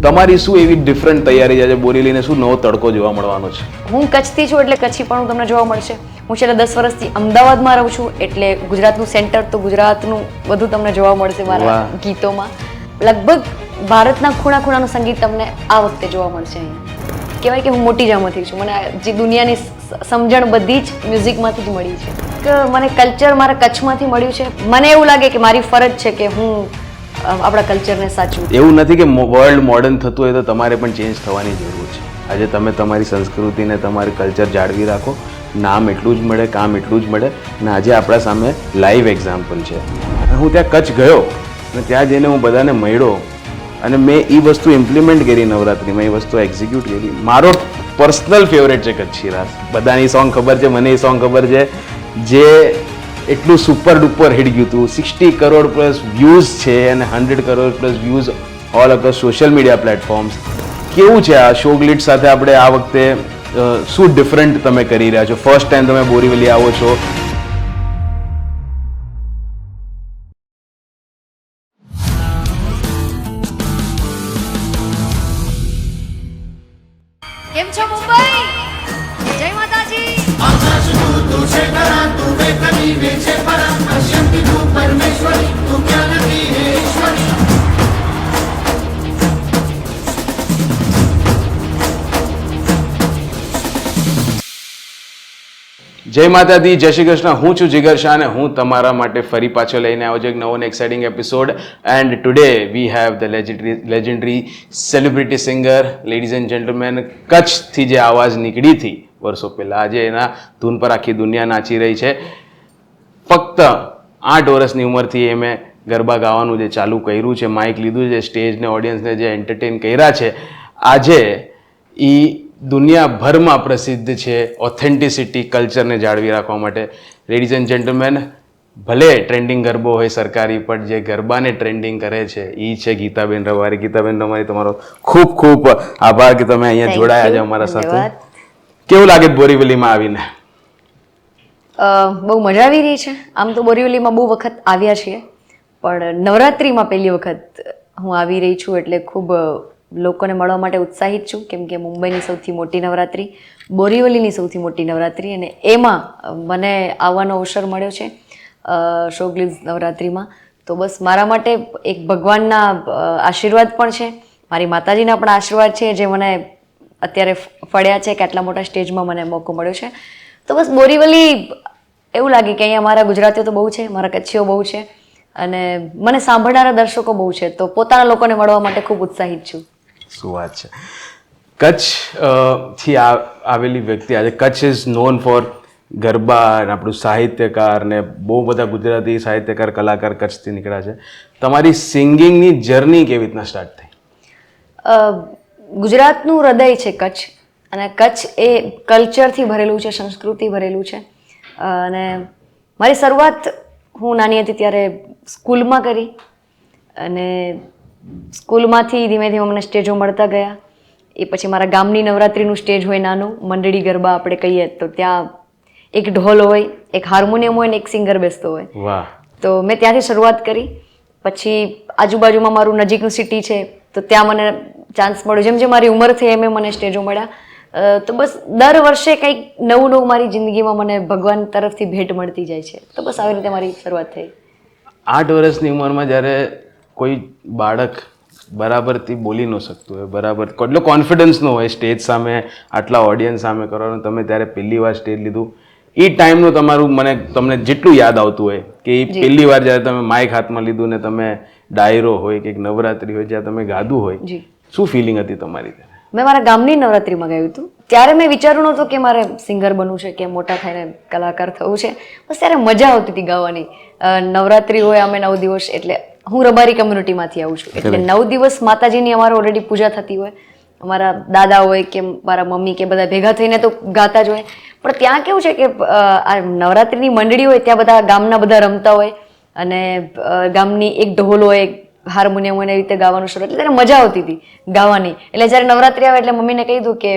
તમારી શું એવી ડિફરન્ટ તૈયારી છે આજે બોરીવલીને શું નવો તડકો જોવા મળવાનો છે? હું કચ્છથી છું એટલે કચ્છી પણ તમને જોવા મળશે. હું છેલ્લા 10 વર્ષથી અમદાવાદમાં રહું છું એટલે ગુજરાતનું સેન્ટર તો ગુજરાતનું બધું તમને જોવા મળશે મારા ગીતોમાં. લગભગ ભારતના ખૂણા ખૂણાનું સંગીત તમને આ વખતે જોવા મળશે અહીંયા. કહેવાય કે હું મોટી જામથી છું. મને જે દુનિયાની સમજણ બધી જ મ્યુઝિકમાંથી જ મળી છે. કે મને કલ્ચર મારા કચ્છમાંથી મળ્યું છે. મને એવું લાગે કે મારી ફરજ છે કે હું આપણા કલ્ચરને સાચવું. એવું નથી કે વર્લ્ડ મોડર્ન થતું હોય તો તમારે પણ ચેન્જ થવાની જરૂર છે. આજે તમે તમારી સંસ્કૃતિને તમારી કલ્ચર જાળવી રાખો. નામ એટલું જ મળે, કામ એટલું જ મળે. અને આજે આપણા સામે લાઈવ એક્ઝામ્પલ છે. હું ત્યાં કચ્છ ગયો અને ત્યાં જઈને હું બધાને મળ્યો અને મેં એ વસ્તુ ઇમ્પ્લિમેન્ટ કરી નવરાત્રિમાં, એ વસ્તુ એક્ઝિક્યુટ કરી. મારો પર્સનલ ફેવરેટ છે કચ્છી રાસ. બધાની સોંગ ખબર છે, મને એ સોંગ ખબર છે જે એટલું સુપર ડુપર હિટ ગયું હતું. 60 કરોડ પ્લસ વ્યૂઝ છે અને 100 crore plus views all across social media platforms. કેવું છે આ શો ગ્લિટ સાથે આપણે આ વખતે શું ડિફરન્ટ તમે કરી રહ્યા છો? ફર્સ્ટ ટાઈમ તમે બોરીવલી આવો છો. કેમ છો મુંબઈ? જય માતાજી. જય માતાજી, જય શ્રી કૃષ્ણ. હું છું જીગર શાહ અને હું તમારા માટે ફરી પાછો લઈને આવ્યો છું એક નવો exciting episode. And today we have the legendary celebrity singer, ladies and gentleman. કચ્છથી જે આવાજ નીકળી હતી વર્ષો પહેલાં, આજે એના ધૂન પર આખી દુનિયા નાચી રહી છે. ફક્ત 8 વર્ષની ઉંમરથી એ મેં ગરબા ગાવાનું જે ચાલુ કર્યું છે, માઇક લીધું છે, સ્ટેજને ઓડિયન્સને જે એન્ટરટેન કર્યા છે, આજે એ દુનિયાભરમાં પ્રસિદ્ધ છે ઓથેન્ટિસિટી, કલ્ચરને જાળવી રાખવા માટે. લેડીઝ એન્ડ જેન્ટલમેન, ભલે ટ્રેન્ડિંગ ગરબો હોય સરકારી, પણ જે ગરબાને ટ્રેન્ડિંગ કરે છે એ છે ગીતાબેન રબારી. ગીતાબેન રબારી, તમારો ખૂબ ખૂબ આભાર કે તમે અહીંયા જોડાયા છે અમારા સાથે. કેવું લાગે બોરીવલીમાં આવીને? બહુ મજા આવી રહી છે. આમ તો બોરીવલીમાં બહુ વખત આવ્યા છીએ, પણ નવરાત્રિમાં પહેલી વખત હું આવી રહી છું એટલે ખૂબ લોકોને મળવા માટે ઉત્સાહિત છું. કેમ કે મુંબઈની સૌથી મોટી નવરાત્રિ, બોરીવલીની સૌથી મોટી નવરાત્રિ, અને એમાં મને આવવાનો અવસર મળ્યો છે શો ગ્લિટ્સ નવરાત્રિમાં. તો બસ મારા માટે એક ભગવાનના આશીર્વાદ પણ છે, મારી માતાજીના પણ આશીર્વાદ છે જે મને અત્યારે ફળ્યા છે કે આટલા મોટા સ્ટેજમાં મને મોકો મળ્યો છે. તો બસ બોરીવલી એવું લાગે કે અહીંયા મારા ગુજરાતીઓ તો બહુ છે, મારા કચ્છીઓ બહુ છે અને મને સાંભળનારા દર્શકો બહુ છે. તો પોતાના લોકોને મળવા માટે ખૂબ ઉત્સાહિત છું. શું વાત છે! કચ્છથી આવેલી વ્યક્તિ, આજે Kutch is known for garba અને આપણું સાહિત્યકાર ને બહુ બધા ગુજરાતી સાહિત્યકાર, કલાકાર કચ્છથી નીકળ્યા છે. તમારી સિંગિંગની જર્ની કેવી રીતના સ્ટાર્ટ થઈ? ગુજરાતનું હૃદય છે કચ્છ, અને કચ્છ એ કલ્ચરથી ભરેલું છે, સંસ્કૃતિ ભરેલું છે. અને મારી શરૂઆત હું નાની હતી ત્યારે સ્કૂલમાં કરી, અને સ્કૂલમાંથી ધીમે ધીમે મને સ્ટેજો મળતા ગયા. એ પછી મારા ગામની નવરાત્રિનું સ્ટેજ હોય નાનું, મંડળી ગરબા આપણે કહીએ, તો ત્યાં એક ઢોલ હોય, એક હાર્મોનિયમ હોય ને એક સિંગર બેસતો હોય. વાહ! તો મેં ત્યાંથી શરૂઆત કરી. પછી આજુબાજુમાં મારું નજીકનું સિટી છે તો ત્યાં મને ચાન્સ મળ્યો. જેમ જેમ મારી ઉંમર થઈ એમ મને સ્ટેજો મળ્યા. તો બસ દર વર્ષે કંઈક નવું નવું મારી જિંદગીમાં મને ભગવાન તરફથી ભેટ મળતી જાય છે. તો બસ આવી રીતે મારી શરૂઆત થઈ. 8 વર્ષની ઉંમરમાં જ્યારે કોઈ બાળક બરાબરથી બોલી ન શકતું હોય, બરાબર એટલો કોન્ફિડન્સ ન હોય સ્ટેજ સામે, આટલા ઓડિયન્સ સામે કરવાનું, તમે ત્યારે પહેલી વાર સ્ટેજ લીધું, એ ટાઈમનું તમારું તમને જેટલું યાદ આવતું હોય કે એ પહેલી વાર જ્યારે તમે માઇક હાથમાં લીધું ને તમે ડાયરો હોય કે નવરાત્રિ હોય જ્યાં તમે ગાધું હોય, શું ફિલિંગ હતી તમારી? મેં મારા ગામની નવરાત્રિમાં ગાયું હતું. ત્યારે મેં વિચાર્યું નહોતું કે મારે સિંગર બનવું છે કે મોટા થઈને કલાકાર થવું છે. બસ ત્યારે મજા આવતી હતી ગાવાની. નવરાત્રિ હોય, અમે 9 દિવસ, એટલે હું રબારી કમ્યુનિટીમાંથી આવું છું, એટલે 9 દિવસ માતાજીની અમારે ઓલરેડી પૂજા થતી હોય. અમારા દાદા હોય કે મારા મમ્મી કે બધા ભેગા થઈને તો ગાતા જ હોય. પણ ત્યાં કેવું છે કે આ નવરાત્રિની મંડળી હોય ત્યાં બધા ગામના બધા રમતા હોય, અને ગામની એક ઢોલ હોય, હાર્મોનિયમ હોય, એવી રીતે ગાવાનું શરૂ. એટલે ત્યારે મજા આવતી હતી ગાવાની. એટલે જ્યારે નવરાત્રિ આવે એટલે મમ્મીને કહી દઉં કે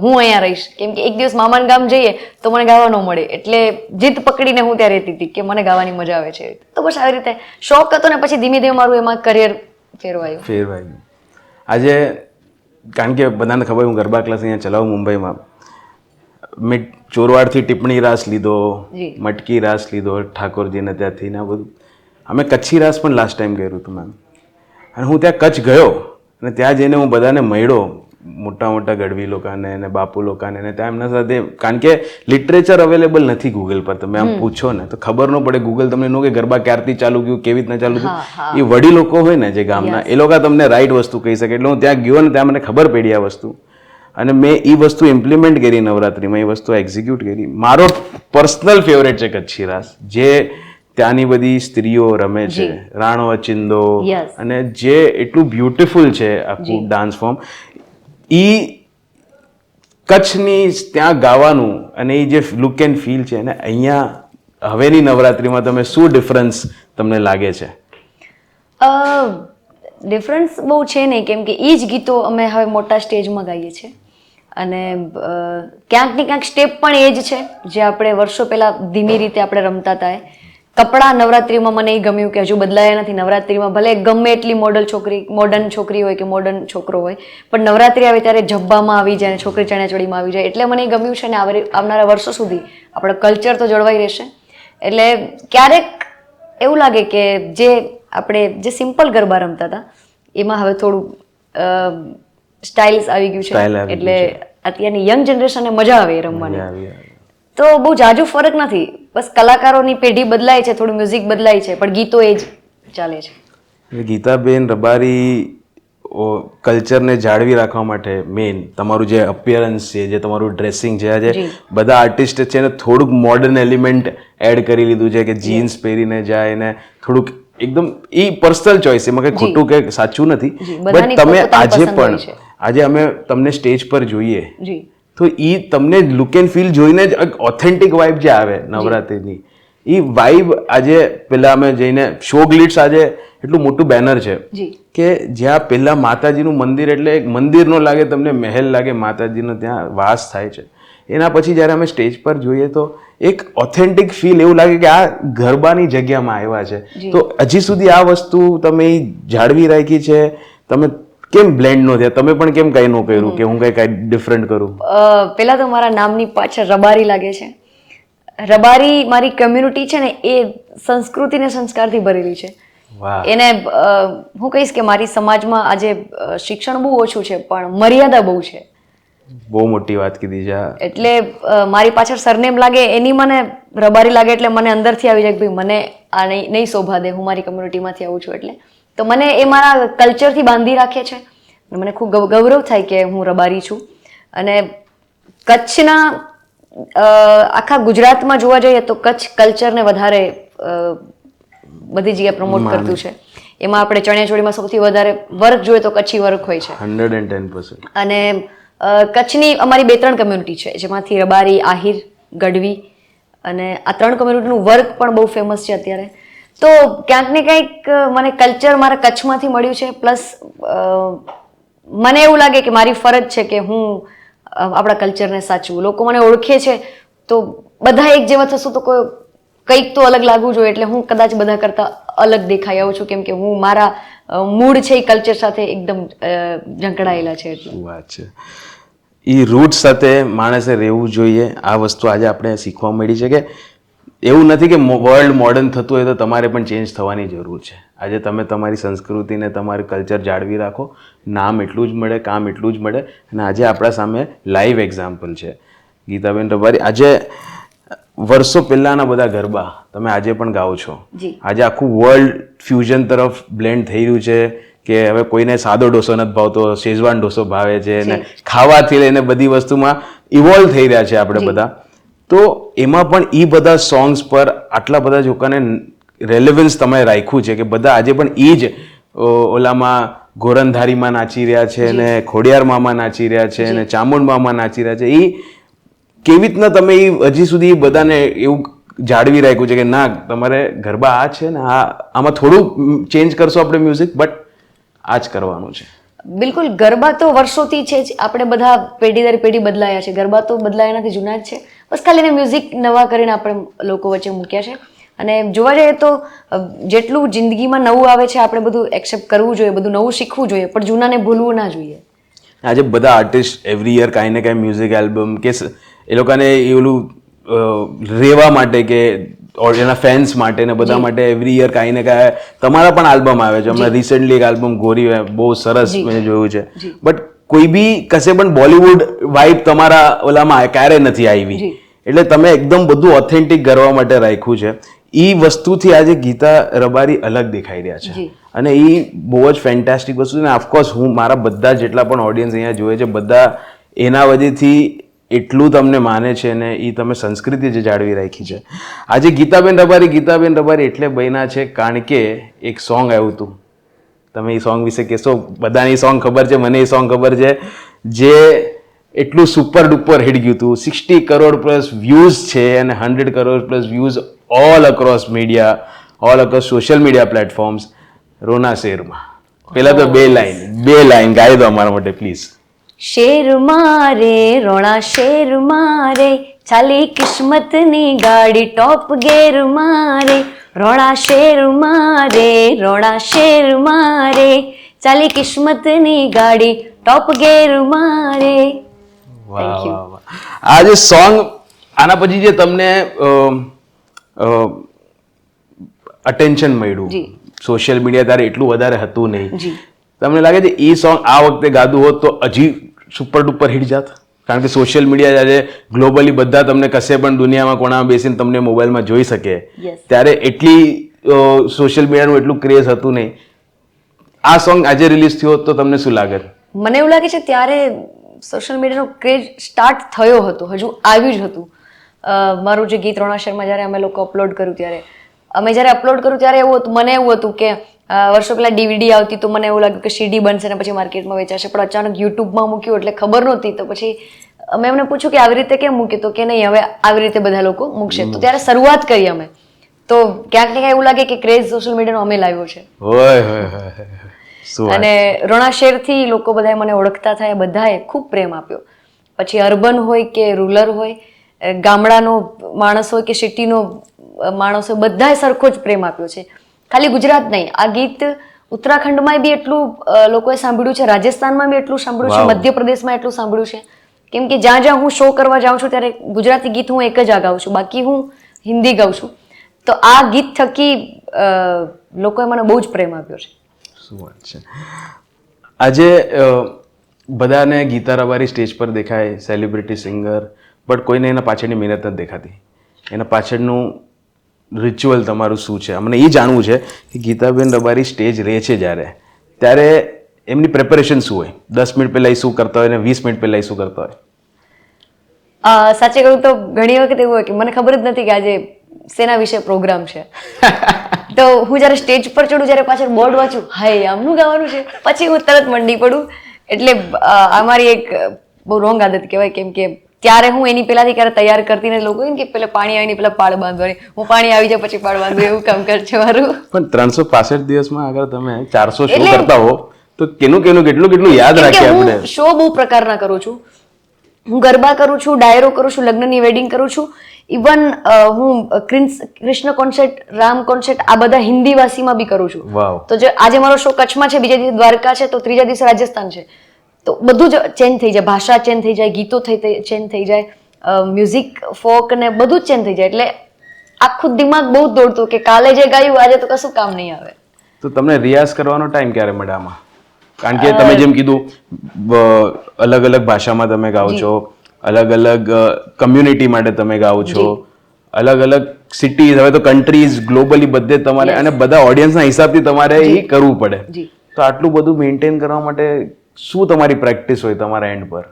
હું અહીંયા રહીશ, કેમ કે એક દિવસ મામાના ગામ જઈએ તો મને ગાવા ન મળે. એટલે જીદ પકડીને હું ત્યાં રહેતી હતી કે મને ગાવાની મજા આવે છે. તો બસ આવી રીતે શોખ હતો ને પછી ધીમે ધીમે મારું એમાં કરિયર ફેરવાયું. આજે કારણ કે બધાને ખબર હું ગરબા ક્લાસ અહીંયા ચલાવું મુંબઈમાં, મેં ચોરવાડથી ટિપ્પણી રાસ લીધો, જી. મટકી રાસ લીધો ઠાકોરજીને ત્યાંથી ને આ બધું. અમે કચ્છી રાસ પણ લાસ્ટ ટાઈમ કર્યું હતું મેમ. અને હું ત્યાં કચ્છ ગયો અને ત્યાં જઈને હું બધાને મળ્યો, મોટા મોટા ગઢવી લોકોને ને બાપુ લોકોને, ને ત્યાં એમના સાથે, કારણ કે લિટરેચર અવેલેબલ નથી ગૂગલ પર. તમે આમ પૂછો ને તો ખબર ન પડે, ગૂગલ તમને નો કે ગરબા ક્યારથી ચાલુ ગયું, કેવી રીતના ચાલુ થયું. એ વડી લોકો હોય ને જે ગામના, એ લોકો તમને રાઈટ વસ્તુ કહી શકે. એટલે હું ત્યાં ગયો ને ત્યાં મને ખબર પડી આ વસ્તુ, અને મેં એ વસ્તુ ઇમ્પ્લિમેન્ટ કરી નવરાત્રિમાં, એ વસ્તુ એક્ઝિક્યુટ કરી. મારો પર્સનલ ફેવરેટ છે કચ્છી રાસ, જે ત્યાંની બધી સ્ત્રીઓ રમે છે, રાણો અચિંદો, અને જે એટલું બ્યુટીફુલ છે આખું ડાન્સ ફોર્મ. ઈ કચ્છની ત્યાં ગાવાનું અને એ જે લુક એન્ડ ફીલ છે ને, અહીંયા હવેની નવરાત્રિમાં તમે શું ડિફરન્સ તમને લાગે છે? ડિફરન્સ બહુ છે નહીં, કેમ કે એ જ ગીતો અમે હવે મોટા સ્ટેજમાં ગાઈએ છીએ, અને ક્યાંક ને ક્યાંક સ્ટેપ પણ એ જ છે જે આપણે વર્ષો પહેલા ધીમી રીતે આપણે રમતા હતા. કપડાં નવરાત્રિમાં મને એ ગમ્યું કે હજુ બદલાયા નથી. નવરાત્રિમાં ભલે ગમે એટલી મોડર્ન છોકરી હોય કે મોડર્ન છોકરો હોય, પણ નવરાત્રિ આવે ત્યારે જબ્બામાં આવી જાય, છોકરી ચણિયાચોળીમાં આવી જાય. એટલે મને એ ગમ્યું છે, ને આવનારા વર્ષો સુધી આપણો કલ્ચર તો જળવાઈ રહેશે. એટલે ક્યારેક એવું લાગે કે આપણે જે સિમ્પલ ગરબા રમતા હતા એમાં હવે થોડું સ્ટાઇલ્સ આવી ગયું છે, એટલે અત્યારની યંગ જનરેશનને મજા આવે એ રમવાની. તો બહુ જાજુ ફરક નથી, બસ કલાકારોની પેઢી બદલાય છે, થોડું મ્યુઝિક બદલાય છે, પણ ગીતો એ જ ચાલે છે. ગીતાબેન રબારી કલ્ચરને જાળવી રાખવા માટે મેઇન તમારું જે અપિયરન્સ છે, જે તમારું ડ્રેસિંગ છે, આજે બધા આર્ટિસ્ટ છે ને થોડુંક મોડર્ન એલિમેન્ટ એડ કરી લીધું છે, કે જીન્સ પહેરીને જાય ને થોડુંક એકદમ, એ પર્સનલ ચોઇસ, એમાં કંઈ ખોટું કે સાચું નથી. બટ તમે આજે અમે તમને સ્ટેજ પર જોઈએ તો એ તમને લુક એન્ડ ફીલ જોઈને જ ઓથેન્ટિક વાઇબ જે આવે નવરાત્રિની, એ વાઇબ આજે પેલા અમે જઈને શો ગ્લિટ્સ, આજે એટલું મોટું બેનર છે કે જ્યાં પેલા માતાજીનું મંદિર, એટલે એક મંદિર નો લાગે તમને, મહેલ લાગે, માતાજીનો ત્યાં વાસ થાય છે. એના પછી જ્યારે અમે સ્ટેજ પર જોઈએ તો એક ઓથેન્ટિક ફીલ, એવું લાગે કે આ ગરબાની જગ્યામાં આવ્યા છે. તો હજી સુધી આ વસ્તુ તમે જાળવી રાખી છે. તમે કેમ બ્લેન્ડ નો થયા? તમે પણ કેમ કઈ નો કર્યું કે હું કઈ ડિફરન્ટ કરું? પેલા તો મારા નામની પાછળ રબારી લાગે છે. રબારી મારી કમ્યુનિટી છે ને, એ સંસ્કૃતિ ને સંસ્કારથી ભરેલી છે. એને હું કહીશ કે મારી સમાજમાં આજે શિક્ષણ બહુ ઓછું છે, પણ મર્યાદા બહુ છે. બહુ મોટી વાત કીધી છે. એટલે મારી પાછળ સરનેમ લાગે એની મને રબારી લાગે, એટલે મને અંદરથી આવી જાય કે ભાઈ મને આ નહીં શોભા દે, હું મારી કમ્યુનિટીમાંથી આવું છું. એટલે તો મને એ મારા કલ્ચરથી બાંધી રાખે છે. મને ખૂબ ગૌરવ થાય કે હું રબારી છું. અને કચ્છના આખા ગુજરાતમાં જોવા જઈએ તો કચ્છ કલ્ચરને વધારે બધી જગ્યાએ પ્રમોટ કરતું છે. એમાં આપણે ચણિયાચોળીમાં સૌથી વધારે વર્ક જોઈએ તો કચ્છી વર્ક હોય છે, 110%. અને કચ્છની અમારી 2-3 કમ્યુનિટી છે, જેમાંથી રબારી, આહિર, ગઢવી, અને આ 3 કમ્યુનિટીનું વર્ક પણ બહુ ફેમસ છે અત્યારે. તો ક્યાંક ને કંઈક મને કલ્ચર મારા કચ્છમાંથી મળ્યું છે. પ્લસ મને એવું લાગે કે મારી ફરજ છે કે હું આપણા કલ્ચરને સાચવું. લોકો મને ઓળખે છે તો બધા એક જેવા થશું તો કંઈક તો અલગ લાગવું જોઈએ. એટલે હું કદાચ બધા કરતા અલગ દેખાઈ આવું છું, કેમ કે હું મારા મૂળ છે એ કલ્ચર સાથે એકદમ ઝંકડાયેલા છે. એટલે વાત છે, એ રૂટ સાથે માણસે રહેવું જોઈએ. આ વસ્તુ આજે આપણે શીખવા મળી છે કે એવું નથી કે વર્લ્ડ મોડર્ન થતું હોય તો તમારે પણ ચેન્જ થવાની જરૂર છે. આજે તમે તમારી સંસ્કૃતિને, તમારું કલ્ચર જાળવી રાખો. નામ એટલું જ મળે, કામ એટલું જ મળે. અને આજે આપણા સામે લાઈવ એક્ઝામ્પલ છે ગીતાબેન રબારી. આજે વર્ષો પહેલાના બધા ગરબા તમે આજે પણ ગાઓ છો. આજે આખું વર્લ્ડ ફ્યુઝન તરફ બ્લેન્ડ થઈ રહ્યું છે, કે હવે કોઈને સાદો ઢોસો નથી ભાવતો, શેઝવાન ઢોસો ભાવે છે, અને ખાવાથી લઈને બધી વસ્તુમાં ઇવોલ્વ થઈ રહ્યા છે આપણે બધા. તો એમાં પણ એ બધા સોંગ્સ પર આટલા બધા લોકોને રેલેવન્સ તમે રાખ્યું છે કે બધા આજે પણ એ જ ઓલામાં ગોરંધારીમાં નાચી રહ્યા છે, ને ખોડિયાર મામા નાચી રહ્યા છે, ને ચામુંડ મામા નાચી રહ્યા છે. એ કેવી રીતના તમે હજી સુધી બધાને એવું જાળવી રાખ્યું છે કે ના તમારે ગરબા આ છે ને આમાં થોડું ચેન્જ કરશો આપણે મ્યુઝિક, બટ આ જ કરવાનું છે? બિલકુલ, ગરબા તો વર્ષોથી છે જ. આપણે બધા પેઢી દર પેઢી બદલાયા છે. ગરબા તો બદલાયા નથી, જૂના જ છે. બસ ખાલી એને મ્યુઝિક નવા કરીને આપણે લોકો વચ્ચે મૂક્યા છે. અને જોવા જઈએ તો જેટલું જિંદગીમાં નવું આવે છે આપણે બધું એક્સેપ્ટ કરવું જોઈએ, બધું નવું શીખવું જોઈએ, પણ જૂનાને ભૂલવું ના જોઈએ. આજે બધા આર્ટિસ્ટ એવરી યર કાંઈ ને કાંઈ મ્યુઝિક આલ્બમ કે એ લોકોને એ ઓલું રહેવા માટે કે એના ફેન્સ માટે ને બધા માટે એવરી યર કાંઈ ને કાંઈ તમારા પણ આલ્બમ આવે છે. હમણાં રિસેન્ટલી એક આલ્બમ ગોરી બહુ સરસ મેં જોયું છે, બટ કોઈ બી કશે પણ બોલિવૂડ વાઇબ તમારા ઓલામાં ક્યારે નથી આવી, એટલે તમે એકદમ બધું ઓથેન્ટિક કરવા માટે રાખ્યું છે. એ વસ્તુથી આજે ગીતા રબારી અલગ દેખાઈ રહ્યા છે અને એ બહુ જ ફેન્ટાસ્ટિક વસ્તુ છે. ને ઓફકોર્સ હું મારા બધા જેટલા પણ ઓડિયન્સ અહીંયા જોવે છે બધા એના વજહથી એટલું તમને માને છે ને એ તમે સંસ્કૃતિ જે જાળવી રાખી છે. આજે ગીતાબેન રબારી એટલે બન્યા છે કારણ કે એક સોંગ આવ્યું હતું. તમે એ સોંગ વિશે કહેશો? બધાને એ સોંગ ખબર છે, મને એ સોંગ ખબર છે, જે એટલું સુપર ડુપર હિટ ગયું હતું. 60 કરોડ પ્લસ વ્યૂઝ છે અને 100 crore plus views all across media, all across social media platforms. રોના શેરમાં પેલા તો બે લાઈન ગાઈ દો અમારા માટે પ્લીઝ. શેર મારે રોણા શેર મારે, ચાલી કિસ્મતની ગાડી ટોપ ગેર મારે, રોણા શેર મારે રોણા શેર મારે, ચાલી કિસ્મતની ગાડી ટોપ ગેર મારે. વાહ વાહ વાહ. આ જે સોંગ આના પછી જે તમને અટેન્શન મળ્યું સોશિયલ મીડિયા ત્યારે એટલું વધારે હતું નહીં, તમને લાગે છે એ સોંગ આ વખતે ગાધું હોત તો હજી સુપર ડુપર હિટ જાત? કારણ કે સોશિયલ મીડિયા આજે ગ્લોબલી બધા તમને કશે પણ દુનિયામાં કોણામાં બેસીને તમને મોબાઈલમાં જોઈ શકે, ત્યારે એટલી સોશિયલ મીડિયાનું એટલું ક્રેઝ હતું નહીં. આ સોંગ આજે રિલીઝ થયો તો તમને શું લાગે? મને એવું લાગે છે ત્યારે સોશિયલ મીડિયાનો ક્રેઝ સ્ટાર્ટ થયો હતો, હજુ આવ્યું જ હતું. મારું જે ગીત રોણા શેરમાં જ્યારે અમે લોકો અપલોડ કર્યું ત્યારે એવું હતું, મને એવું હતું કે વર્ષો પહેલા DVD આવતી તો મને એવું લાગ્યું કે CD બનશે ને પછી માર્કેટમાં વેચાશે, પણ અચાનક યુટ્યુબમાં મૂક્યું એટલે ખબર નહોતી. તો પછી અમે એમને પૂછ્યું કે આવી રીતે કેમ મૂક્યું? તો કે નહીં, હવે આવી રીતે બધા લોકો મૂકશે. તો ત્યારે શરૂઆત કરી અમે. તો ક્યાંક ને ક્યાંક એવું લાગે કે ક્રેઝ સોશિયલ મીડિયાનો અમે લાવ્યો છે. અને રોણા શેરથી લોકો બધાએ મને ઓળખતા થયા, બધાએ ખૂબ પ્રેમ આપ્યો. પછી અર્બન હોય કે રૂરલ હોય, ગામડાનો માણસ હોય કે સિટીનો માણસ હોય, બધાએ સરખો જ પ્રેમ આપ્યો છે. ખાલી ગુજરાત નહીં, આ ગીત ઉત્તરાખંડમાં બી એટલું લોકોએ સાંભળ્યું છે, રાજસ્થાનમાં બી એટલું સાંભળ્યું છે, મધ્યપ્રદેશમાં એટલું સાંભળ્યું છે. કેમ કે જ્યાં જ્યાં હું શો કરવા જાઉં છું ત્યારે ગુજરાતી ગીત હું એક જ આ ગાઉં છું, બાકી હું હિન્દી ગાઉં છું. તો આ ગીત થકી લોકોએ મને બહુ જ પ્રેમ આપ્યો છે. શું વાત છે. આજે બધાને ગીતા રબારી સ્ટેજ પર દેખાય, સેલિબ્રિટી સિંગર, બટ કોઈને એના પાછળની મહેનત નથી દેખાતી. એના પાછળનું રિચ્યુઅલ તમારું શું છે? અમને એ જાણવું છે કે ગીતાબેન રબારી સ્ટેજ રહે છે જ્યારે, ત્યારે એમની પ્રિપેરેશન શું હોય? 10 મિનિટ પહેલાં શું કરતા હોય અને 20 મિનિટ પહેલાં શું કરતા હોય? સાચે કહું તો ઘણી વખત એવું હોય કે મને ખબર જ નથી કે આજે શેના વિશે પ્રોગ્રામ છે. તો હું જ્યારે સ્ટેજ પર ચડું, જ્યારે પાછળ બોર્ડ વાંચું, હાય આમનું ગાવાનું છે, પછી હું તરત મંડી પડું. એટલે અમારી એક બહુ રોંગ આદત કહેવાય, કેમ કે ત્યારે હું એની પહેલાથી ક્યારે તૈયાર કરતી નથી. લોકો એમ કે પેલા પાણી આવીને પેલા પાળ બાંધવાની, હું પાણી આવી જાય પછી પાળ બાંધું, એવું કામ કર છે મારું. પણ 365 દિવસમાં અગર તમે 400 શો કરતા હો તો કેટલું યાદ રાખીએ આપણે. શો બહુ પ્રકારના કરું છું. હું ગરબા કરું છું, ડાયરો કરું છું, લગ્નની વેડિંગ કરું છું, ઇવન હું કૃષ્ણ કોન્સર્ટ, રામ કોન્સર્ટ, આ બધા હિન્દી ભાષીમાં બી કરું છું. તો જે આજે મારો શો કચ્છમાં છે, બીજા દિવસે દ્વારકા છે, તો ત્રીજા દિવસે રાજસ્થાન છે. તો બધું જ ચેન્જ થઈ જાય, ભાષા ચેન્જ થઈ જાય, ગીતો ચેન્જ થઈ જાય, મ્યુઝિક ફોક ને બધું જ ચેન્જ થઈ જાય. એટલે આખું દિમાગ બહુ જ દોડતું કે કાલે જે ગાયું આજે તો કશું કામ નહીં આવે. તો તમને રિયાઝ કરવાનો ટાઈમ ક્યારે મળે આમાં? કારણ કે તમે જેમ કીધું અલગ અલગ ભાષામાં તમે ગાઓ છો, અલગ અલગ કમ્યુનિટી માટે તમે ગાઓ છો, અલગ અલગ સિટીઝ, હવે તો કન્ટ્રીઝ, ગ્લોબલી બધે તમારે, અને બધા ઓડિયન્સના હિસાબથી તમારે એ કરવું પડે. તો આટલું બધું મેન્ટેન કરવા માટે શું તમારી પ્રેક્ટિસ હોય તમારા એન્ડ પર?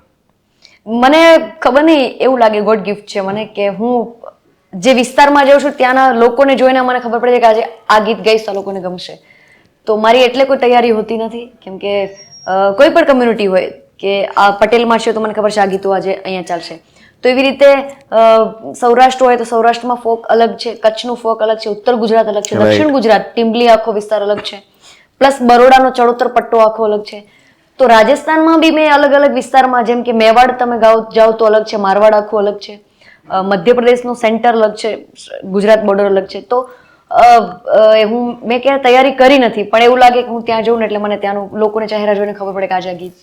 મને ખબર નહીં, એવું લાગે ગોડ ગિફ્ટ છે મને કે હું જે વિસ્તારમાં જાઉં છું ત્યાંના લોકોને જોઈને મને ખબર પડે છે કે આજે આ ગીત ગાઈશ તો લોકોને ગમશે. તો મારી એટલે કોઈ તૈયારી હોતી નથી, કેમ કે કોઈ પણ કમ્યુનિટી હોય કે આ પટેલમાં છે તો મને ખબર છે આ ગીતો આજે અહીંયા ચાલશે. તો એવી રીતે સૌરાષ્ટ્ર હોય તો સૌરાષ્ટ્રમાં ફોક અલગ છે, કચ્છનું ફોક અલગ છે, ઉત્તર ગુજરાત અલગ છે, દક્ષિણ ગુજરાત ટીમ્બલી આખો વિસ્તાર અલગ છે, પ્લસ બરોડાનો ચડોતર પટ્ટો આખો અલગ છે. તો રાજસ્થાનમાં બી મેં અલગ અલગ વિસ્તારમાં, જેમ કે મેવાડ તમે જાઓ તો અલગ છે, મારવાડ આખું અલગ છે, મધ્યપ્રદેશનું સેન્ટર અલગ છે, ગુજરાત બોર્ડર અલગ છે. તો મેં ક્યારે તૈયારી કરી નથી, પણ એવું લાગે કે હું ત્યાં જઉં ને એટલે મને ત્યાંનું લોકોને ચહેરા જોઈને ખબર પડે કે આજે આ ગીત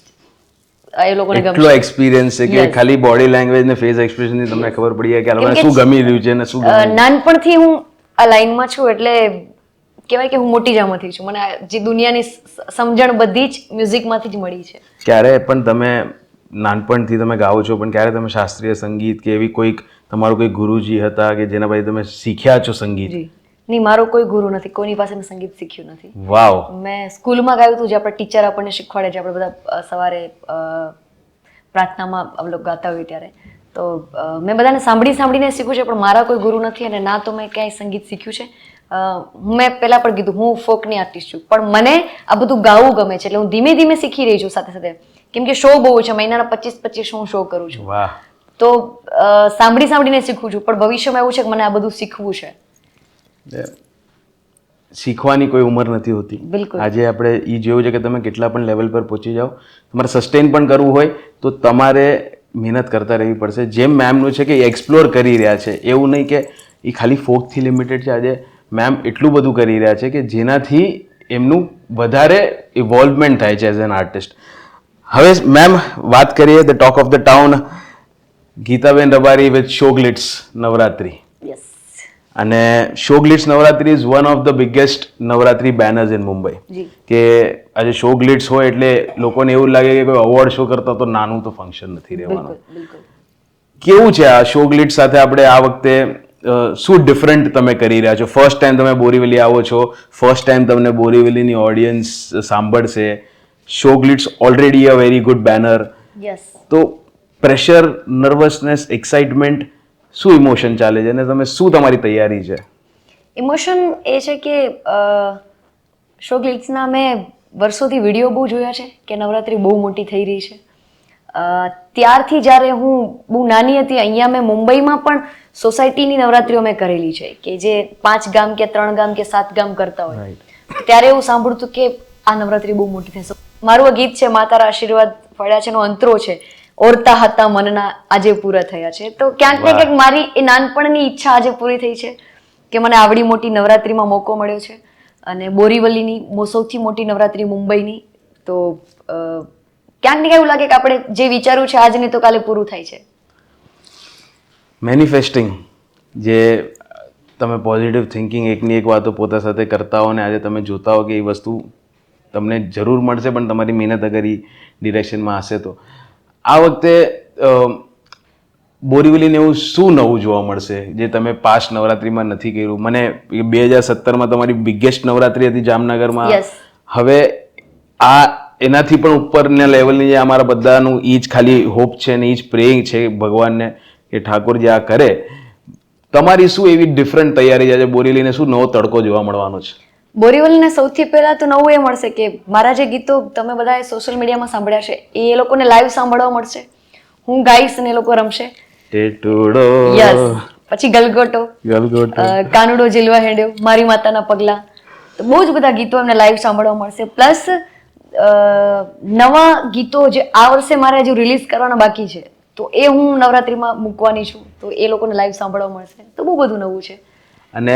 એ લોકોને એટલો ગમશે. એક્સપિરિયન્સ છે કે Yes. ખાલી બોડી લેંગ્વેજ ને ફેસ એક્સપ્રેશન થી તમને ખબર પડી જાય કે આ લોકોને કેમ કે શું ગમી રહ્યું છે ને શું ગમી. નાનપણથી હું આ લાઈનમાં છું એટલે કહેવાય કે હું મોટી જામાંથી છું. મને જે દુનિયાની સમજણ બધી જ મ્યુઝિકમાંથી જ મળી છે. ક્યારે પણ તમે નાનપણથી તમે ગાઓ છો, પણ ક્યારે તમે શાસ્ત્રીય સંગીત કે એવી કોઈક તમારું કોઈ ગુરુજી હતા કે જેના પાસે તમે શીખ્યા છો સંગીત? જી નહીં, મારો કોઈ ગુરુ નથી, કોઈની પાસે મેં સંગીત શીખ્યું નથી. વાવ. મેં સ્કૂલમાં ગાયું હતું, જે આપણા ટીચર આપણને શીખવાડે છે. આપણે બધા સવારે પ્રાર્થનામાં અમે લોકો ગાતા હોઈએ ત્યારે તો મેં બધાને સાંભળીને શીખ્યું છે, પણ મારા કોઈ ગુરુ નથી અને ના તો મેં ક્યાંય સંગીત શીખ્યું છે. મેં પહેલા પણ કીધું હું ફોકની આર્ટિસ્ટ છું, પણ મને આ બધું ગાવું ગમે છે એટલે હું ધીમે ધીમે શીખી રહી છું સાથે સાથે. કેમ કે શો બહુ છે, મહિનાના 25 હું શો કરું છું. વાહ. તો સાંભળીને શીખું છું, પણ ભવિષ્યમાં એવું છે કે મને આ બધું શીખવું છે. શીખવાની કોઈ ઉંમર નથી હોતી. બિલકુલ. આજે આપણે એ જોયું છે કે તમે કેટલા પણ લેવલ પર પહોંચી જાઓ, તમારે સસ્ટેન પણ કરવું હોય તો તમારે મહેનત કરતા રહેવી પડશે. જેમ મેમનું છે કે એ એક્સપ્લોર કરી રહ્યા છે, એવું નહીં કે એ ખાલી ફોકથી લિમિટેડ છે. આજે મેમ એટલું બધું કરી રહ્યા છે કે જેનાથી એમનું વધારે ઇવોલ્વમેન્ટ થાય છે એઝ એન આર્ટિસ્ટ. હવે મેમ વાત કરીએ the talk of the town, Geetaben Rabari with show glitz Navratri. Yes. અને show glitz Navratri is one of the biggest Navratri banners in Mumbai. જી. કે આજે શો ગ્લિટ્સ હોય એટલે લોકોને એવું લાગે કે કોઈ અવોર્ડ શો કરતા તો નાનું તો ફંક્શન નથી રહેવાનું. બિલકુલ બિલકુલ. કેવું છે આ શો ગ્લિટ્સ સાથે આપણે આ વખતે શું ડિફરન્ટ તમે કરી રહ્યા છો? ફર્સ્ટ ટાઈમ તમે બોરીવલી આવો છો, ફર્સ્ટ ટાઈમ તમને બોરીવલીની ઓડિયન્સ સાંભળશે. Show glitz already a very good banner. Yes. તો પ્રેશર, નર્વસનેસ, એક્સાઇટમેન્ટ, શું ઇમોશન ચાલે છે અને તમે શું તમારી તૈયારી છે? ઇમોશન એ છે કે શો ગ્લિટ્સના મેં વર્ષોથી વિડીયો બહુ જોયા છે કે નવરાત્રી બહુ મોટી થઈ રહી છે. ત્યારથી જ્યારે હું બહુ નાની હતી, અહીંયા મેં મુંબઈમાં પણ સોસાયટીની નવરાત્રીઓ મેં કરેલી છે કે જે 5 ગામ કે 3 ગામ કે 7 ગામ કરતા હોય. ત્યારે એવું સાંભળતું કે આ નવરાત્રી બહુ મોટી થશે. મારું આ ગીત છે મા તારા આશીર્વાદ પડ્યા છે નો અંતરો છે, ઓરતા હતા મનના આજે પૂરા થયા છે. તો ક્યાંક ને ક્યાંક મારી એ નાનપણની ઈચ્છા આજે પૂરી થઈ છે કે મને આવડી મોટી નવરાત્રીમાં મોકો મળ્યો છે. અને બોરીવલીની સૌથી મોટી નવરાત્રી મુંબઈની. તો ક્યાંક ને ક્યાંક એવું લાગે કે આપણે જે વિચાર્યું છે આજ નહીં તો કાલે પૂરું થાય છે. મેનિફેસ્ટિંગ, જે તમે પોઝિટિવ થિંકિંગ એકની એક વાતો પોતા સાથે કરતા હો ને આજે તમે જોતા હો કે એ વસ્તુ તમને જરૂર મળશે, પણ તમારી મહેનત અગર એ ડિરેક્શનમાં હશે તો. આ વખતે બોરીવલીને એવું શું નવું જોવા મળશે જે તમે પાસ્ટ નવરાત્રીમાં નથી કર્યું? મને 2017માં તમારી બિગેસ્ટ નવરાત્રી હતી જામનગરમાં. Yes. હવે આ એનાથી પણ ઉપરના લેવલની જે અમારા બધાનું ઈ જ ખાલી હોપ છે ને ઈ જ પ્રેઇંગ છે ભગવાનને કે ઠાકોરજી આ કરે. તમારી શું એવી ડિફરન્ટ તૈયારી છે? બોરીવલીને શું નવો તડકો જોવા મળવાનો છે? બોરીવલીને સૌથી પહેલા તો નવું એ મળશે કે મારા જે ગીતો તમે બધાએ સોશિયલ મીડિયામાં સાંભળ્યા છે એ લોકોને લાઈવ સાંભળવા મળશે. હું ગાઈશ અને એ લોકો રમશે. ટેટુડો, યસ. પછી ગલગોટો, ગલગોટો, કાનુડો જીલવા હેડ્યો, મારી માતાના પગલા, તો બહુ જ બધા ગીતો એમને લાઈવ સાંભળવા મળશે. પ્લસ નવા ગીતો જે આ વર્ષે મારે હજુ રિલીઝ કરવાના બાકી છે તો એ હું નવરાત્રીમાં મૂકવાની છું, તો એ લોકોને લાઈવ સાંભળવા મળશે. તો બહુ બધું નવું છે. અને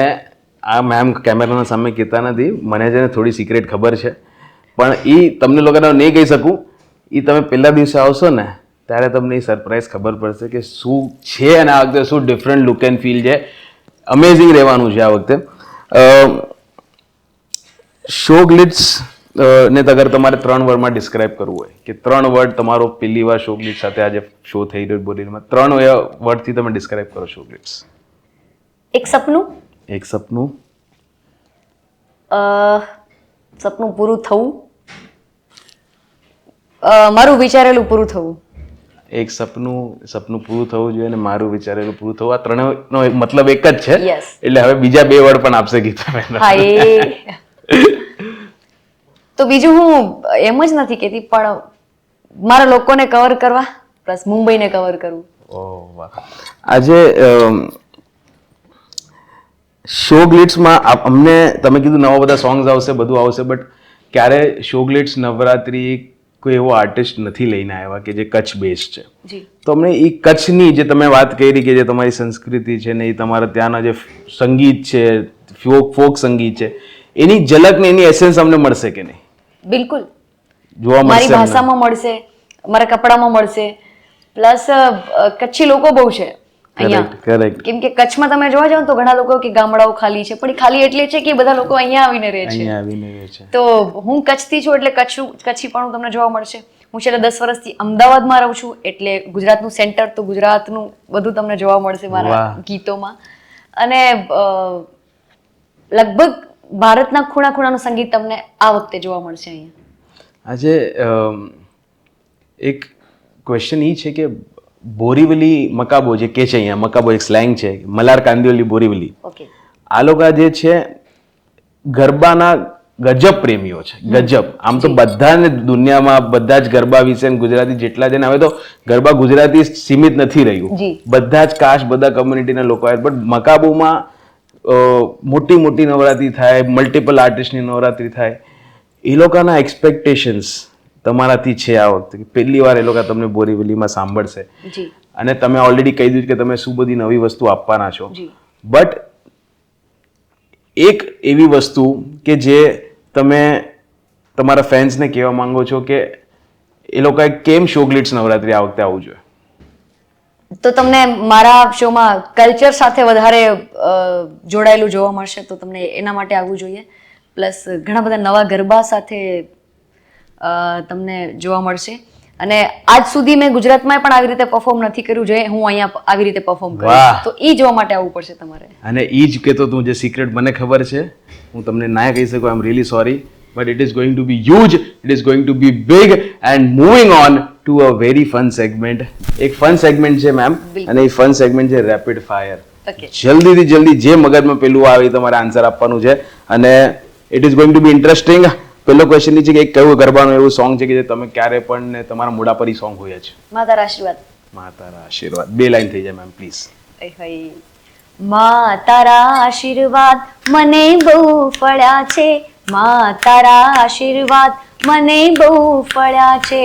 આ મેમ કેમેરાના સામે કહેતા નથી, મને છે ને થોડી સિક્રેટ ખબર છે, પણ એ તમને લોકોને નહીં કહી શકું. એ તમે પહેલા દિવસે આવશો ને ત્યારે તમને એ સરપ્રાઈઝ ખબર પડશે કે શું છે અને આ વખતે શું ડિફરન્ટ લુક એન્ડ ફીલ છે. અમેઝિંગ રહેવાનું છે આ વખતે. શો ગ્લિટ્સ ને અગર તમારે 3 વર્ડમાં ડિસ્ક્રાઇબ કરવું હોય કે 3 વર્ડ તમારો પહેલી વાર શો ગ્લિટ્સ સાથે આજે શો થઈ રહ્યો બોલીમાં, 3 વર્ડથી તમે ડિસ્ક્રાઇબ કરો શો ગ્લિટ્સ. એક સપનું, એક સપનું, સપનું પૂરું થવું, મારું વિચારેલું પૂરું થવું. એક સપનું પૂરું થવું જોઈએ અને મારું વિચારેલું પૂરું થવું. આ ત્રણેયનો મતલબ એક જ છે. Yes. એટલે હવે બીજા 2 વર્ડ પણ આપશે ગીતાબેન. હા એ તો બીજું હું એમ જ નથી કહેતી, પણ મારા લોકોને કવર કરવા પ્લસ મુંબઈને કવર કરવું. ઓહ વાહ. આજે શો ગ્લિટ્સમાં અમને તમે કીધું નવા બધા સોંગ્સ આવશે, બધું આવશે, બટ ક્યારે શો ગ્લિટ્સ નવરાત્રી કોઈ એવો આર્ટિસ્ટ નથી લઈને આવ્યા કે જે કચ્છ બેઝડ છે. જી તો અમને એ કચ્છની જે તમે વાત કરી કે જે તમારી સંસ્કૃતિ છે ને એ તમારા ત્યાંના જે સંગીત છે, ફોક સંગીત છે, એની ઝલક ને એની એસેન્સ અમને મળશે કે નહીં? બિલકુલ જોવા મારી મળશે અમને? ભાષામાં મળશે, મારા કપડામાં મળશે, પ્લસ કચ્છી લોકો બહુ છે અહીંયા. કરેક્ટ. કેમ કે કચ્છમાં તમે જોવા જાઓ ને તો ઘણા લોકો કે ગામડાઓ ખાલી છે, પણ એ ખાલી એટલે છે કે બધા લોકો અહીંયા આવીને રહે છે. અહીંયા આવીને રહે છે. તો હું કચ્છથી છું એટલે કચ્છીપણું તમને જોવા મળશે. હું છેલ્લા 10 વર્ષથી અમદાવાદમાં રહું છું એટલે ગુજરાતનું સેન્ટર તો ગુજરાતનું બધું તમને જોવા મળશે મારા વાહ. ગીતોમાં. અને લગભગ ભારતના ખૂણા ખૂણાનું સંગીત તમને આ વખતે જોવા મળશે અહીંયા. આજે એક ક્વેશ્ચન એ છે કે બોરીવલી મકાબો જે કે છે અહીંયા, મકાબો એક સ્લેંગ છે, મલાર કાંદિવલી બોરીવલી, ઓકે આ લોકો જે છે ગરબાના ગજબ પ્રેમીઓ છે. ગજબ. આમ તો બધાને દુનિયામાં બધા જ ગરબા વિશે ને ગુજરાતી જેટલા છે ને, હવે તો ગરબા ગુજરાતી સીમિત નથી રહ્યું, જી. બધા જ કાસ્ટ બધા કમ્યુનિટીના લોકો આવે. બટ મકાબોમાં મોટી મોટી નવરાત્રી થાય, મલ્ટિપલ આર્ટિસ્ટની નવરાત્રી થાય. એ લોકોના એક્સપેક્ટેશન્સ તમારાથી છે આ વખતે કે પહેલી વાર એ લોકો તમને બોરીવલીમાં સાંભળશે, જી અને તમે ઓલરેડી કહી દીધું કે તમે શું બધી નવી વસ્તુ આપવાના છો. જી બટ એક એવી વસ્તુ કે જે તમે તમારા ફેન્સને કહેવા માંગો છો કે એ લોકોએ કેમ શો ગ્લિટ્સ નવરાત્રી આ વખતે આવવું જોઈએ? તો તમને મારા શોમાં કલ્ચર સાથે વધારે જોડાયેલું જોવા મળશે, તો તમને એના માટે આવવું જોઈએ. પ્લસ ઘણા બધા નવા ગરબા સાથે તમને જોવા મળશે. અને આજ સુધી મેં ગુજરાતમાં પણ આવી રીતે પરફોર્મ નથી કર્યું જે હું અહીંયા આવી રીતે પરફોર્મ વાહ. કરું, તો એ જોવા માટે આવવું પડશે તમારે. અને એ જ કહેતો તું જે સિક્રેટ મને ખબર છે, હું તમને ના કહી શકું, I am really sorry, but it is going to be huge, it is going to be big. And moving on to a very fun segment. એક ફન સેગમેન્ટ છે મેમ, અને એ ફન સેગમેન્ટ છે રેપિડ ફાયર. ઓકે જલ્દીથી જલ્દી જે મગજમાં પેલું આવે એ તમારે આન્સર આપવાનું છે, અને it is going to be interesting. પેલો ક્વેશ્ચન છે કે એક કયું ગરબાનું એવું સોંગ છે કે જે તમે ક્યારે પણ ને તમારા મોઢા પર સોંગ હોય છે? માતારા આશીર્વાદ. માતારા આશીર્વાદ. 2 લાઈન થઈ જાય મેમ પ્લીઝ. માં તારા આશીર્વાદ મને બહુ ફળ્યા છે, માં તારા આશીર્વાદ મને બહુ ફળ્યા છે,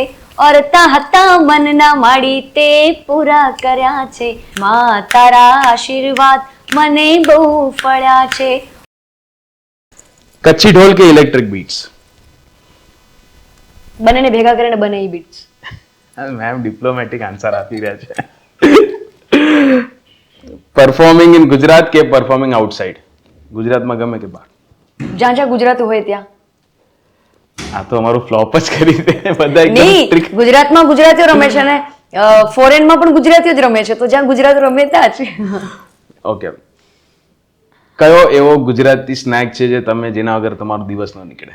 ઓરતા હતા મનના માડી તે પૂરા કર્યા છે, માં તારા આશીર્વાદ મને બહુ ફળ્યા છે. કચ્છી ઢોલ કે ઇલેક્ટ્રિક બીટ્સ? બંનેને ભેગા કરીને બને એ બીટ્સ. મેમ ડિપ્લોમેટિક આન્સર આપી રહ્યા છે. પરફોર્મિંગ ઇન ગુજરાત કે પરફોર્મિંગ આઉટસાઇડ? ગુજરાતમાં ગમે કે બહાર? જ્યાં જ્યાં ગુજરાતી હોય ત્યાં. આ તો અમારું ફ્લોપ જ કરી દે બધા એકદમ નહીં, strict. ગુજરાતમાં ગુજરાતીઓ રમે છે ને ફોરેનમાં પણ ગુજરાતીઓ જ રમે છે, તો જ્યાં ગુજરાત રમે ત્યાં જ. ઓકે. કયો એવો ગુજરાતી સ્નેક છે જે તમે જેના વગર તમારો દિવસ ન નીકળે?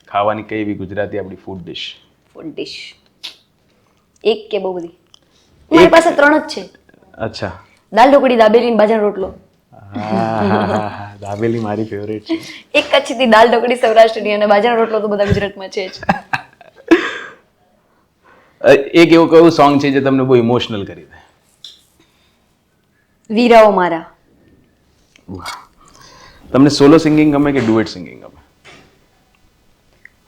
ખાવાની કઈ એવી ગુજરાતી આપણી ફૂડ ડિશ? ફૂડ ડિશ એક કે બહુ બધી? મારી પાસે 3 જ છે. અચ્છા. દાલ ઢોકળી, દાબેલી ને બાજરાનો રોટલો. દાબેલી મારી ફેવરેટ છે. એક કચ્છથી દાલ ઢોકળી સૌરાષ્ટ્રની, અને બાજરાનો રોટલો તો બધા ગુજરાતમાં છે જ. એક એવું કયું સોંગ છે જે તમને બહુ ઇમોશનલ કરી દે? વીરાઓ મારા. તમને સોલો સિંગિંગ ગમે કે ડુએટ સિંગિંગ ગમે?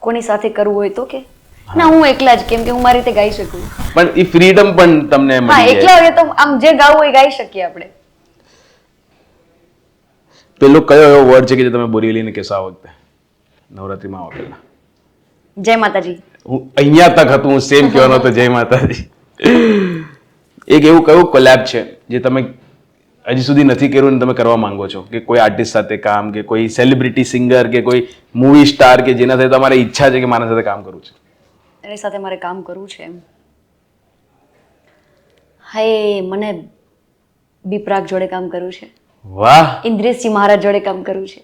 કોની સાથે કરવું હોય તો કે ના, હું એકલા જ, કેમ કે હું મારી રીતે ગાઈ શકું. પણ એ ફ્રીડમ પણ તમને હા, મળી એકલા જાય. હોય તો આમ જે ગાવું હોય ગાઈ શકીએ આપણે. પેલો કયો એવો વર્ડ છે કે જે તમે બોરીવલીને કહેશો આ વખતે નવરાત્રીમાં આવો પહેલા? જય માતાજી. હું અહીંયા તક હતું, હું સેમ કહેવાનો હતો, જય માતાજી. એક એવું કયું કોલેબ છે જે તમે હજી સુધી નથી કર્યું ને તમે કરવા માંગો છો, કે કોઈ આર્ટિસ્ટ સાથે કામ, કે કોઈ સેલિબ્રિટી સિંગર, કે કોઈ મૂવી સ્ટાર કે જેના સાથે તમારે ઈચ્છા છે કે મારા સાથે કામ કરવું છે? એની સાથે મારે કામ કરવું છે એમ. હાય, મને બી પ્રાગ જોડે કામ કરવું છે, વાહ. ઇન્દ્રેશજી મહારાજ જોડે કામ કરવું છે.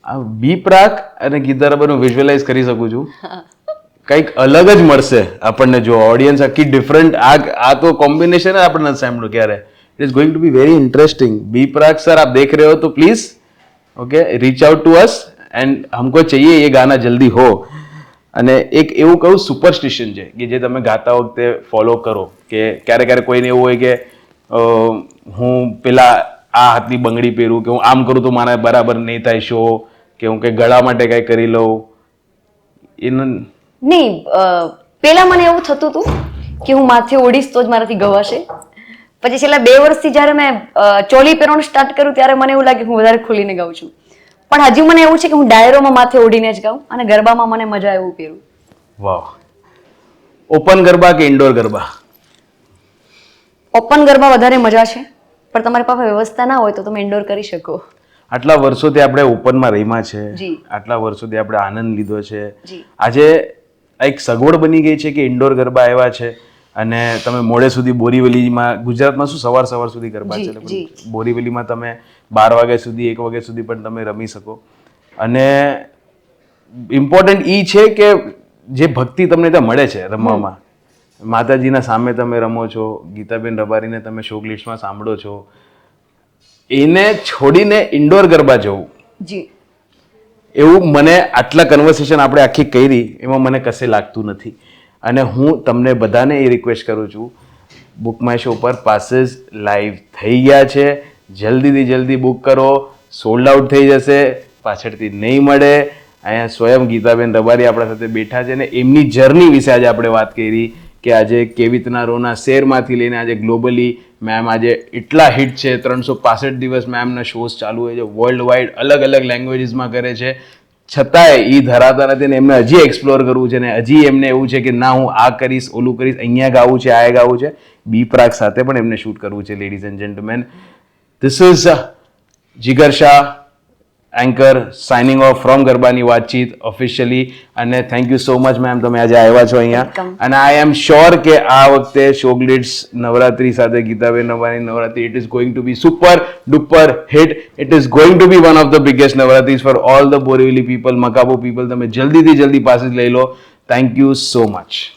આ બી પ્રાક અને ગીતા રબર હું વિઝ્યુઅલાઇઝ કરી શકું છું. કંઈક અલગ જ મળશે આપણને જો ઓડિયન્સ આખી ડિફરન્ટ. આ તો કોમ્બિનેશન આપણે નથી સાંભળ્યું ક્યારે. It is going to be very interesting. बी प्राग सर आप देख रहे हो तो please okay reach out to us and हमको चाहिए ये गाना जल्दी हो. અને એક એવું કયું સુપરસ્ટિશન છે કે જે તમે ગાતા વખતે ફોલો કરો, કે ક્યારે ક્યારે કોઈને એવું હોય કે હું પેલા આ હાથની બંગડી પહેરું, કે હું આમ કરું તો મારા બરાબર નહીં થાય શો, કે હું કે ગળા માટે કઈ કરી લઉં? નહીં, પેલા મને એવું થતું હતું કે હું માથે ઓઢીશ તો જ મારાથી ગવાશે. પછી છેલ્લા 2 વર્ષથી જ્યારે મેં ચોલી પહેરવાનું સ્ટાર્ટ કર્યું ત્યારે મને એવું લાગે હું વધારે ખુલીને ગાઉં છું. પણ હજુ મને એવું છે કે હું ડાયરોમાં માથે ઓઢીને જ ગાઉં અને ગરબામાં મને મજા એવું પહેરું. વાહ. ઓપન ગરબા કે ઇન્ડોર ગરબા? ઓપન ગરબા વધારે મજા છે, પણ તમારી પાસે વ્યવસ્થા ના હોય તો તમે ઇન્ડોર કરી શકો. આટલા વર્ષોથી આપણે ઓપનમાં રહીમાં છે, જી. આટલા વર્ષોથી આપણે આનંદ લીધો છે. જી. આજે એક સગવડ બની ગઈ છે કે ઇન્ડોર ગરબા આવ્યા છે અને તમે મોડે સુધી બોરીવલીમાં, ગુજરાતમાં શું સવાર સુધી ગરબા જી, ચાલે, જી. બોરીવલીમાં તમે 12 વાગ્યા સુધી 1 વાગ્યા સુધી પણ તમે રમી શકો. અને ઇમ્પોર્ટન્ટ ઈ છે કે જે ભક્તિ તમને ત્યાં મળે છે રમવામાં, માતાજીના સામે તમે રમો છો, ગીતાબેન રબારીને તમે શોક લિસ્ટમાં સાંભળો છો, એને છોડીને ઇન્ડોર ગરબા જવું, જી. એવું મને આટલા કન્વર્સેશન આપણે આખી કરી એમાં મને કશે લાગતું નથી. અને હું તમને બધાને એ રિક્વેસ્ટ કરું છું, બુક માય શો પર પાસીસ લાઈવ થઈ ગયા છે, જલ્દીથી જલ્દી બુક કરો, સોલ્ડ આઉટ થઈ જશે, પાછળથી નહીં મળે. અહીંયા સ્વયં ગીતાબેન રબારી આપણા સાથે બેઠા છે ને એમની જર્ની વિશે આજે આપણે વાત કરી કે આજે કેવી રીતના રોના શેરમાંથી લઈને આજે ગ્લોબલી મેમ આજે એટલા હિટ છે, 365 દિવસ મેમના શોઝ ચાલુ હોય છે, વર્લ્ડ વાઇડ અલગ અલગ લેંગ્વેજીસમાં કરે છે, છતાંય એ ધરાતા નથી ને એમને હજી એક્સપ્લોર કરવું છે ને હજી એમને એવું છે કે ના હું આ કરીશ, ઓલું કરીશ, અહીંયા ગાવું છે, આ ગાવું છે. બી પ્રાગ સાથે પણ એમને શૂટ કરવું છે. Ladies and gentleman, this is Jigar Shah, anchor, signing of from ગરબાની વાતચીત ઓફિશિયલી. અને thank you so much ma'am, તમે આજે આવ્યા છો અહીંયા. Welcome. અને આઈ એમ શ્યોર કે આ વખતે શોગલિટ્સ નવરાત્રી સાથે Geetaben Rabari Navratri, it is going to be super duper hit. It is going to be one of the biggest Navratris for all the Borivali people, મકાબો પીપલ. તમે જલ્દીથી જલ્દી પાસીસ લઈ લો. Thank you so much.